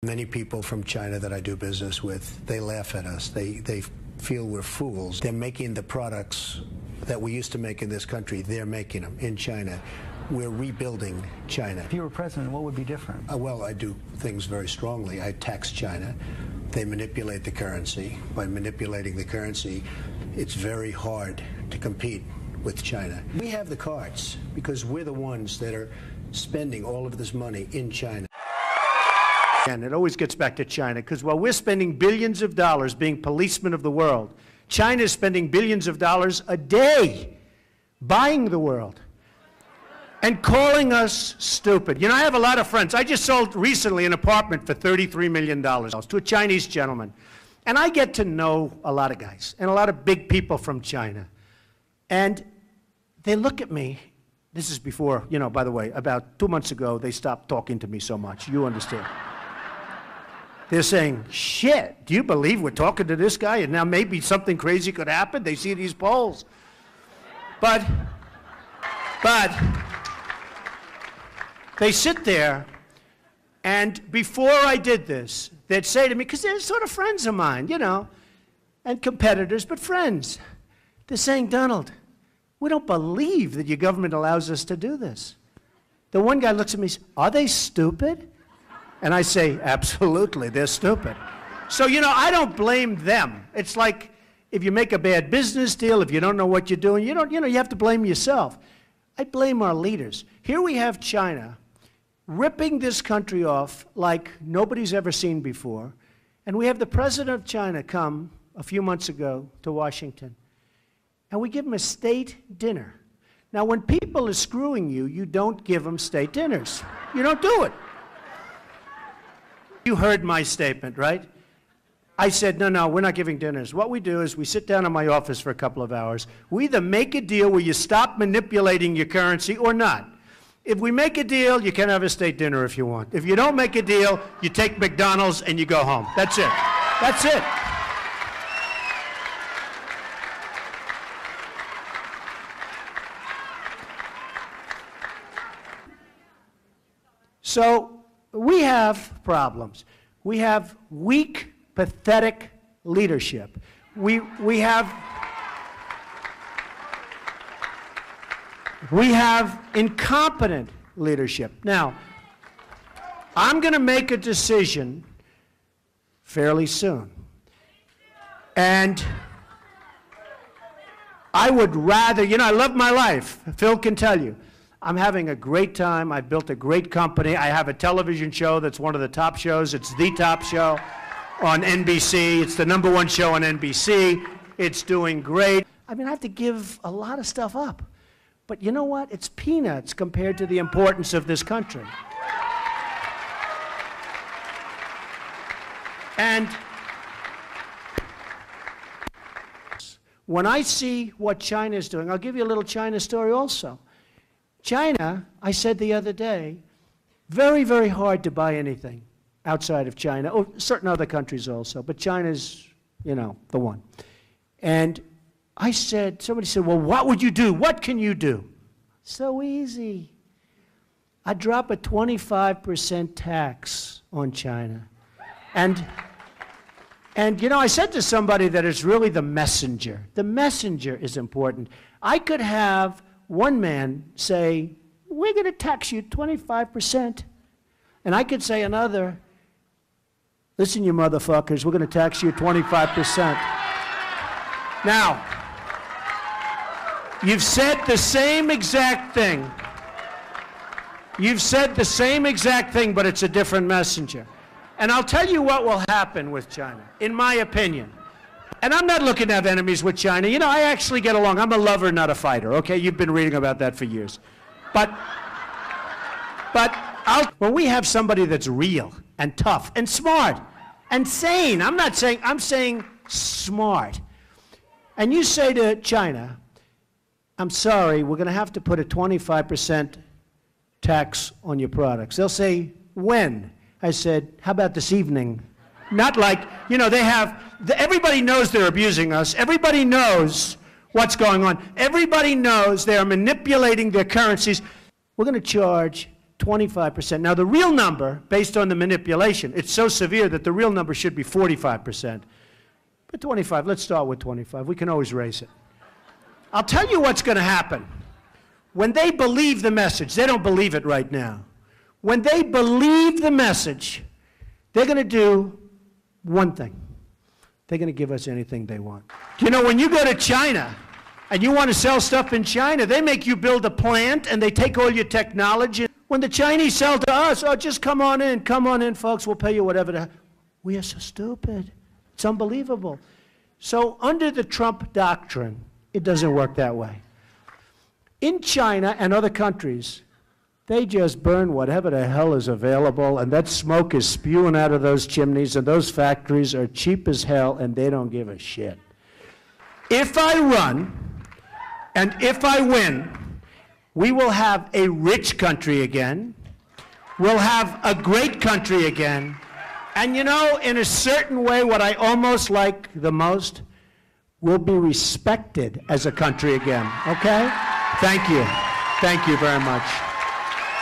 Many people from China that I do business with, they laugh at us. They feel we're fools. They're making the products that we used to make in this country. They're making them in China. We're rebuilding China. If you were president, what would be different? Well, I do things very strongly. I tax China. They manipulate the currency. By manipulating the currency, it's very hard to compete with China. We have the cards because we're the ones that are spending all of this money in China. And it always gets back to China, because while we're spending billions of dollars being policemen of the world, China is spending billions of dollars a day buying the world and calling us stupid. You know, I have a lot of friends. I just sold recently an apartment for $33 million to a Chinese gentleman. And I get to know a lot of guys and a lot of big people from China. And they look at me. This is before, you know, by the way, about 2 months ago, they stopped talking to me so much. You understand. They're saying, shit, do you believe we're talking to this guy and now maybe something crazy could happen? They see these polls. But they sit there, and before I did this, they'd say to me, because they're sort of friends of mine, you know, and competitors, but friends. They're saying, Donald, we don't believe that your government allows us to do this. The one guy looks at me and says, are they stupid? And I say, absolutely, they're stupid. So, you know, I don't blame them. It's like if you make a bad business deal, if you don't know what you're doing, you have to blame yourself. I blame our leaders. Here we have China ripping this country off like nobody's ever seen before. And we have the president of China come a few months ago to Washington. And we give him a state dinner. Now, when people are screwing you, you don't give them state dinners. You don't do it. You heard my statement, right? I said, no, we're not giving dinners. What we do is we sit down in my office for a couple of hours. We either make a deal where you stop manipulating your currency or not. If we make a deal, you can have a state dinner if you want. If you don't make a deal, you take McDonald's and you go home. That's it. That's it. So we have problems. We have weak, pathetic leadership. We have incompetent leadership. Now, I'm going to make a decision fairly soon. And I would rather, you know, I love my life. Phil can tell you. I'm having a great time. I built a great company. I have a television show that's one of the top shows. It's the top show on NBC. It's the #1 show on NBC. It's doing great. I mean, I have to give a lot of stuff up. But you know what? It's peanuts compared to the importance of this country. And when I see what China is doing, I'll give you a little China story also. China, I said the other day, very, very hard to buy anything outside of China. Oh, certain other countries also, but China's, you know, the one. And I said, somebody said, well, what would you do? What can you do? So easy. I drop a 25% tax on China. And you know, I said to somebody that it's really the messenger. The messenger is important. I could have one man say, we're going to tax you 25%. And I could say another, listen, you motherfuckers, we're going to tax you 25%. Now, you've said the same exact thing. You've said the same exact thing, but it's a different messenger. And I'll tell you what will happen with China, in my opinion. And I'm not looking to have enemies with China. You know, I actually get along. I'm a lover, not a fighter, okay? You've been reading about that for years. But when we have somebody that's real and tough and smart and sane, I'm saying smart. And you say to China, I'm sorry, we're going to have to put a 25% tax on your products. They'll say, when? I said, how about this evening? Not like, you know, everybody knows they're abusing us. Everybody knows what's going on. Everybody knows they're manipulating their currencies. We're going to charge 25%. Now, the real number, based on the manipulation, it's so severe that the real number should be 45%. But 25, let's start with 25. We can always raise it. I'll tell you what's going to happen. When they believe the message, they don't believe it right now. When they believe the message, they're going to do one thing. They're going to give us anything they want. You know, when you go to China and you want to sell stuff in China, they make you build a plant and they take all your technology. When the Chinese sell to us, oh, just come on in, folks, we'll pay you whatever. We are so stupid. It's unbelievable. So under the Trump doctrine, it doesn't work that way. In China and other countries, they just burn whatever the hell is available, and that smoke is spewing out of those chimneys, and those factories are cheap as hell, and they don't give a shit. If I run, and if I win, we will have a rich country again. We'll have a great country again. And you know, in a certain way, what I almost like the most, we'll be respected as a country again, okay? Thank you. Thank you very much.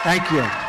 Thank you.